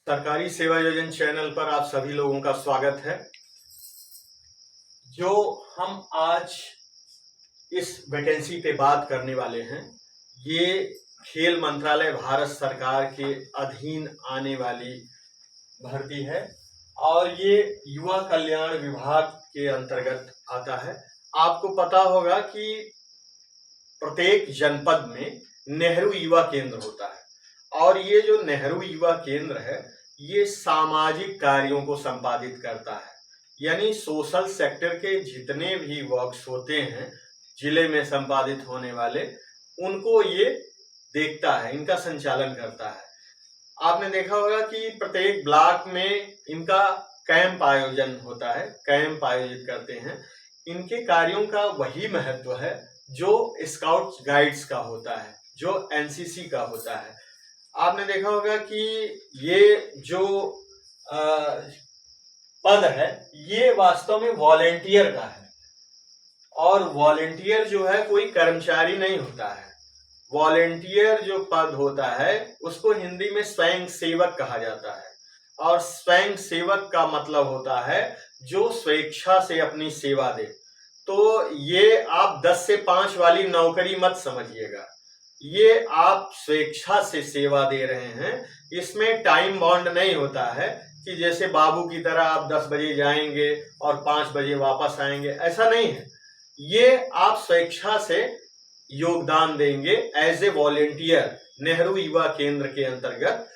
सरकारी सेवा योजन चैनल पर आप सभी लोगों का स्वागत है। जो हम आज इस वैकेंसी पे बात करने वाले हैं, ये खेल मंत्रालय भारत सरकार के अधीन आने वाली भर्ती है और ये युवा कल्याण विभाग के अंतर्गत आता है। आपको पता होगा कि प्रत्येक जनपद में नेहरू युवा केंद्र होता है और ये जो नेहरू युवा केंद्र है ये सामाजिक कार्यों को संपादित करता है, यानी सोशल सेक्टर के जितने भी वर्क्स होते हैं जिले में संपादित होने वाले, उनको ये देखता है, इनका संचालन करता है। आपने देखा होगा कि प्रत्येक ब्लॉक में इनका कैंप आयोजन होता है, कैंप आयोजित करते हैं। इनके कार्यों का वही महत्व है जो स्काउट्स गाइड्स का होता है, जो एनसीसी का होता है। आपने देखा होगा कि ये जो पद है ये वास्तव में वॉलेंटियर का है और वॉलेंटियर जो है कोई कर्मचारी नहीं होता है। वॉलेंटियर जो पद होता है उसको हिंदी में स्वयं सेवक कहा जाता है और स्वयं सेवक का मतलब होता है जो स्वेच्छा से अपनी सेवा दे। तो ये आप 10 से 5 वाली नौकरी मत समझिएगा, ये आप स्वेच्छा से सेवा दे रहे हैं। इसमें टाइम बॉन्ड नहीं होता है कि जैसे बाबू की तरह आप 10 बजे जाएंगे और 5 बजे वापस आएंगे, ऐसा नहीं है। ये आप स्वेच्छा से योगदान देंगे एज ए वॉलेंटियर नेहरू युवा केंद्र के अंतर्गत।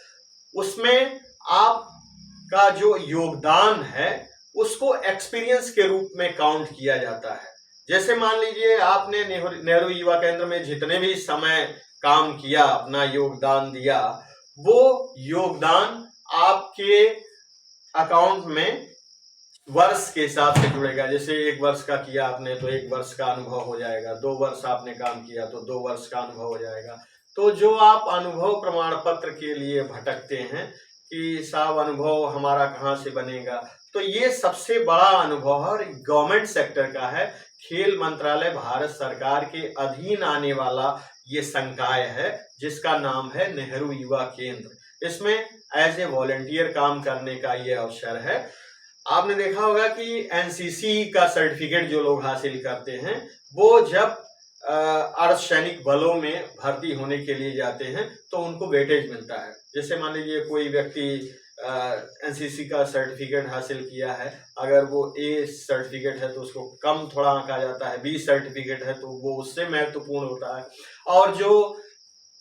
उसमें आपका जो योगदान है उसको एक्सपीरियंस के रूप में काउंट किया जाता है। जैसे मान लीजिए आपने नेहरू युवा केंद्र में जितने भी समय काम किया, अपना योगदान दिया, वो योगदान आपके अकाउंट में वर्ष के हिसाब से जुड़ेगा। जैसे 1 वर्ष का किया आपने तो 1 वर्ष का अनुभव हो जाएगा, 2 वर्ष आपने काम किया तो 2 वर्ष का अनुभव हो जाएगा। तो जो आप अनुभव प्रमाण पत्र के लिए भटकते हैं कि साहब अनुभव हमारा कहाँ से बनेगा, तो ये सबसे बड़ा अनुभव और गवर्नमेंट सेक्टर का है। खेल मंत्रालय भारत सरकार के अधीन आने वाला ये संकाय है जिसका नाम है नेहरू युवा केंद्र। इसमें एज ए वॉलेंटियर काम करने का ये अवसर है। आपने देखा होगा कि एनसीसी का सर्टिफिकेट जो लोग हासिल करते हैं वो जब अर्धसैनिक बलों में भर्ती होने के लिए जाते हैं तो उनको वेटेज मिलता है। जैसे मान लीजिए कोई व्यक्ति एनसीसी का सर्टिफिकेट हासिल किया है, अगर वो ए सर्टिफिकेट है तो उसको कम थोड़ा आंका जाता है, बी सर्टिफिकेट है तो वो उससे महत्वपूर्ण होता है, और जो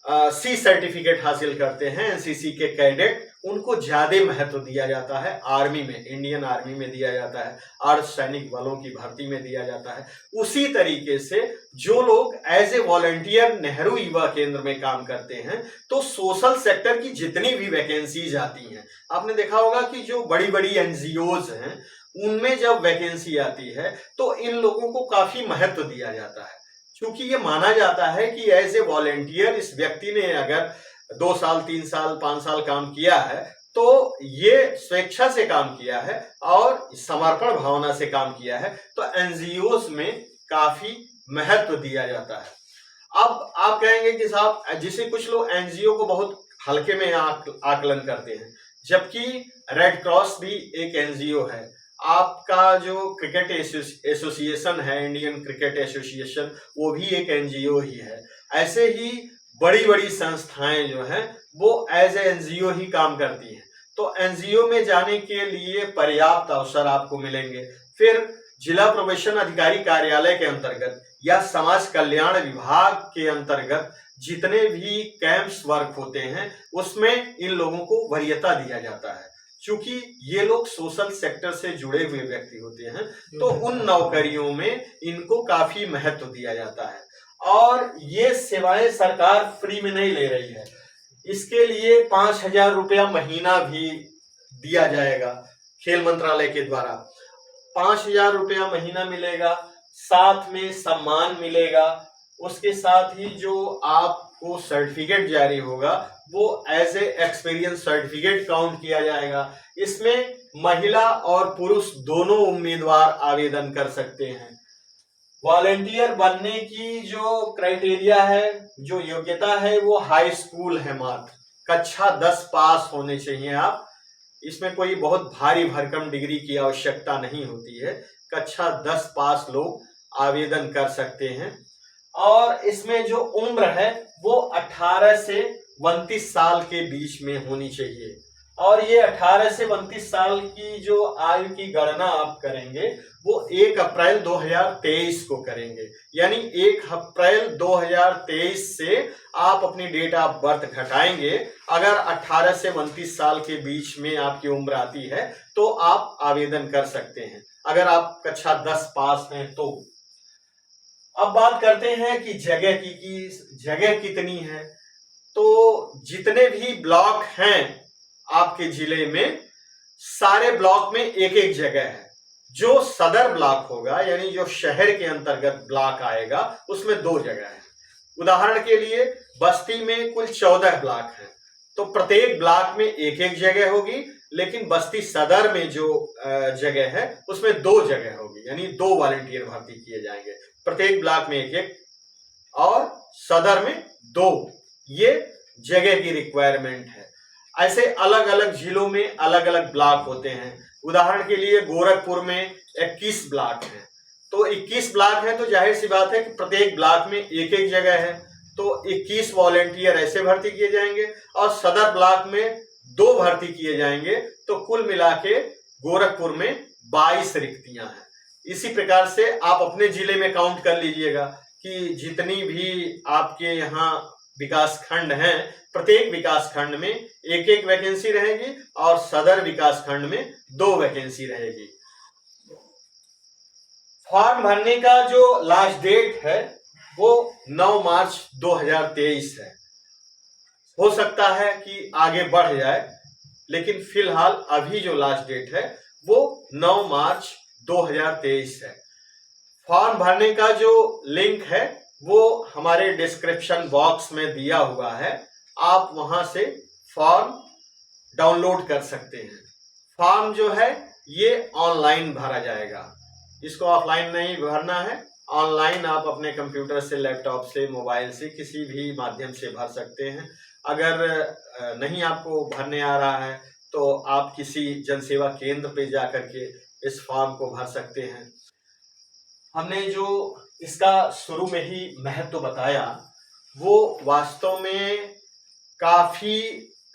सी सर्टिफिकेट हासिल करते हैं एनसीसी के कैडेट उनको ज्यादा महत्व दिया जाता है। आर्मी में, इंडियन आर्मी में दिया जाता है, अर्धसैनिक बलों की भर्ती में दिया जाता है। उसी तरीके से जो लोग एज ए वॉलंटियर नेहरू युवा केंद्र में काम करते हैं तो सोशल सेक्टर की जितनी भी वैकेंसीज आती हैं, आपने देखा होगा कि जो बड़ी बड़ी एनजीओज हैं उनमें जब वैकेंसी आती है तो इन लोगों को काफी महत्व दिया जाता है, क्योंकि ये माना जाता है कि एज ए वॉलंटियर इस व्यक्ति ने अगर 2 साल 3 साल 5 साल काम किया है तो ये स्वेच्छा से काम किया है और समर्पण भावना से काम किया है, तो एनजीओस में काफी महत्व दिया जाता है। अब आप कहेंगे कि साहब जिसे कुछ लोग एनजीओ को बहुत हल्के में आकलन करते हैं, जबकि रेड क्रॉस भी एक एनजीओ है। आपका जो क्रिकेट एसोसिएशन है, इंडियन क्रिकेट एसोसिएशन, वो भी एक एनजीओ ही है। ऐसे ही बड़ी बड़ी संस्थाएं जो हैं वो एज ए एनजीओ ही काम करती हैं। तो एनजीओ में जाने के लिए पर्याप्त अवसर आपको मिलेंगे। फिर जिला प्रोबेशन अधिकारी कार्यालय के अंतर्गत या समाज कल्याण विभाग के अंतर्गत जितने भी कैंप्स वर्क होते हैं उसमें इन लोगों को वरीयता दिया जाता है। चूंकि ये लोग सोशल सेक्टर से जुड़े हुए व्यक्ति होते हैं तो उन नौकरियों में इनको काफी महत्व दिया जाता है। और ये सेवाएं सरकार फ्री में नहीं ले रही है, इसके लिए 5,000 रुपया महीना भी दिया जाएगा खेल मंत्रालय के द्वारा। 5,000 रुपया महीना मिलेगा, साथ में सम्मान मिलेगा। उसके साथ ही जो आपको सर्टिफिकेट जारी होगा वो as a experience certificate count किया जाएगा। इसमें महिला और पुरुष दोनों उम्मीदवार आवेदन कर सकते हैं। वॉलेंटियर बनने की जो क्राइटेरिया है, जो योग्यता है, वो हाई स्कूल है, मात्र कक्षा 10 पास होने चाहिए आप। इसमें कोई बहुत भारी भरकम डिग्री की आवश्यकता नहीं होती है। कक्षा 10 पास लोग आवेदन कर सकते हैं और इसमें जो उम्र है वो 18 से 29 साल के बीच में होनी चाहिए। और ये 18 से 29 साल की जो आयु की गणना आप करेंगे वो 1 अप्रैल 2023 को करेंगे, यानी 1 अप्रैल 2023 से आप अपनी डेट ऑफ बर्थ घटाएंगे। अगर 18 से 29 साल के बीच में आपकी उम्र आती है तो आप आवेदन कर सकते हैं, अगर आप कक्षा 10 पास हैं तो। अब बात करते हैं कि जगह की जगह कितनी है। तो जितने भी ब्लॉक हैं आपके जिले में, सारे ब्लॉक में एक एक जगह है। जो सदर ब्लॉक होगा यानी जो शहर के अंतर्गत ब्लॉक आएगा उसमें 2 जगह है। उदाहरण के लिए बस्ती में कुल 14 ब्लॉक हैं, तो प्रत्येक ब्लॉक में एक एक जगह होगी, लेकिन बस्ती सदर में जो जगह है उसमें 2 जगह होगी, यानी 2 वॉलंटियर भर्ती किए जाएंगे। प्रत्येक ब्लॉक में एक एक और सदर में 2, ये जगह की रिक्वायरमेंट है। ऐसे अलग अलग जिलों में अलग अलग ब्लॉक होते हैं। उदाहरण के लिए गोरखपुर में 21 ब्लॉक हैं, तो 21 ब्लॉक है तो जाहिर सी बात है कि प्रत्येक ब्लॉक में एक एक जगह है, तो 21 वॉलंटियर ऐसे भर्ती किए जाएंगे और सदर ब्लॉक में 2 भर्ती किए जाएंगे, तो कुल मिला के गोरखपुर में 22 रिक्तियां हैं। इसी प्रकार से आप अपने जिले में काउंट कर लीजिएगा कि जितनी भी आपके यहाँ विकास खंड हैं, प्रत्येक विकास खंड में एक एक वैकेंसी रहेगी और सदर विकास खंड में 2 वैकेंसी रहेगी। फॉर्म भरने का जो लास्ट डेट है वो 9 मार्च 2023 है। हो सकता है कि आगे बढ़ जाए, लेकिन फिलहाल अभी जो लास्ट डेट है वो 9 मार्च 2023 है। फॉर्म भरने का जो लिंक है वो हमारे डिस्क्रिप्शन बॉक्स में दिया हुआ है, आप वहां से फॉर्म डाउनलोड कर सकते हैं। फॉर्म जो है ये ऑनलाइन भरा जाएगा, इसको ऑफलाइन नहीं भरना है, ऑनलाइन आप अपने कंप्यूटर से, लैपटॉप से, मोबाइल से, किसी भी माध्यम से भर सकते हैं। अगर नहीं आपको भरने आ रहा है तो आप किसी जनसेवा केंद्र पे जाकर के इस फॉर्म को भर सकते हैं। हमने जो इसका शुरू में ही महत्व बताया वो वास्तव में काफी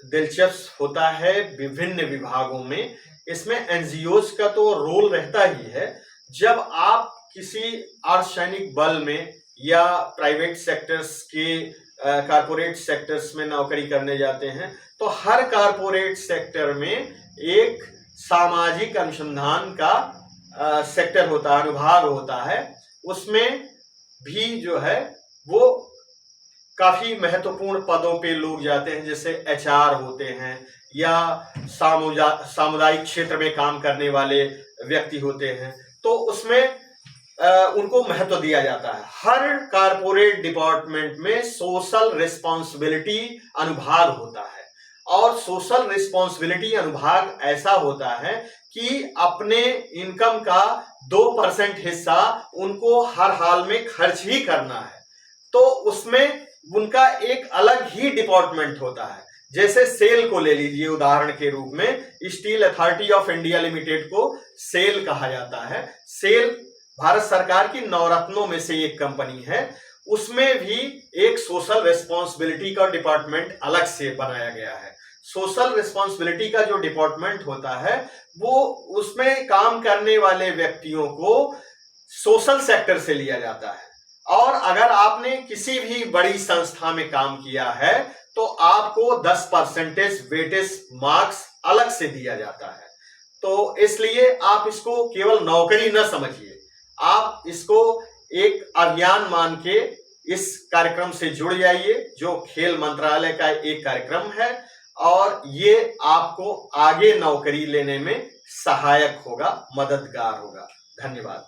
दिलचस्प होता है विभिन्न विभागों में। इसमें एनजीओज का तो रोल रहता ही है। जब आप किसी अर्धसैनिक बल में या प्राइवेट सेक्टर्स के कारपोरेट सेक्टर्स में नौकरी करने जाते हैं तो हर कारपोरेट सेक्टर में एक सामाजिक अनुसंधान का सेक्टर होता है, अनुभाग होता है। उसमें भी जो है वो काफी महत्वपूर्ण पदों पे लोग जाते हैं, जैसे एचआर होते हैं या सामुदायिक क्षेत्र में काम करने वाले व्यक्ति होते हैं, तो उसमें उनको महत्व दिया जाता है। हर कारपोरेट डिपार्टमेंट में सोशल रिस्पॉन्सिबिलिटी अनुभाग होता है और सोशल रिस्पॉन्सिबिलिटी अनुभाग ऐसा होता है कि अपने इनकम का 2% हिस्सा उनको हर हाल में खर्च ही करना है, तो उसमें उनका एक अलग ही डिपार्टमेंट होता है। जैसे सेल को ले लीजिए उदाहरण के रूप में, steel authority of India limited को सेल कहा जाता है। सेल भारत सरकार की नवरत्नों में से एक कंपनी है। उसमें भी एक सोशल रिस्पॉन्सिबिलिटी का डिपार्टमेंट अलग से बनाया गया है। सोशल रिस्पॉन्सिबिलिटी का जो डिपार्टमेंट होता है वो उसमें काम करने वाले व्यक्तियों को सोशल सेक्टर से लिया जाता है, और अगर आपने किसी भी बड़ी संस्था में काम किया है तो आपको 10% वेटेज मार्क्स अलग से दिया जाता है। तो इसलिए आप इसको केवल नौकरी न समझिए, आप इसको एक अभियान मान के इस कार्यक्रम से जुड़ जाइए, जो खेल मंत्रालय का एक कार्यक्रम है, और ये आपको आगे नौकरी लेने में सहायक होगा, मददगार होगा। धन्यवाद।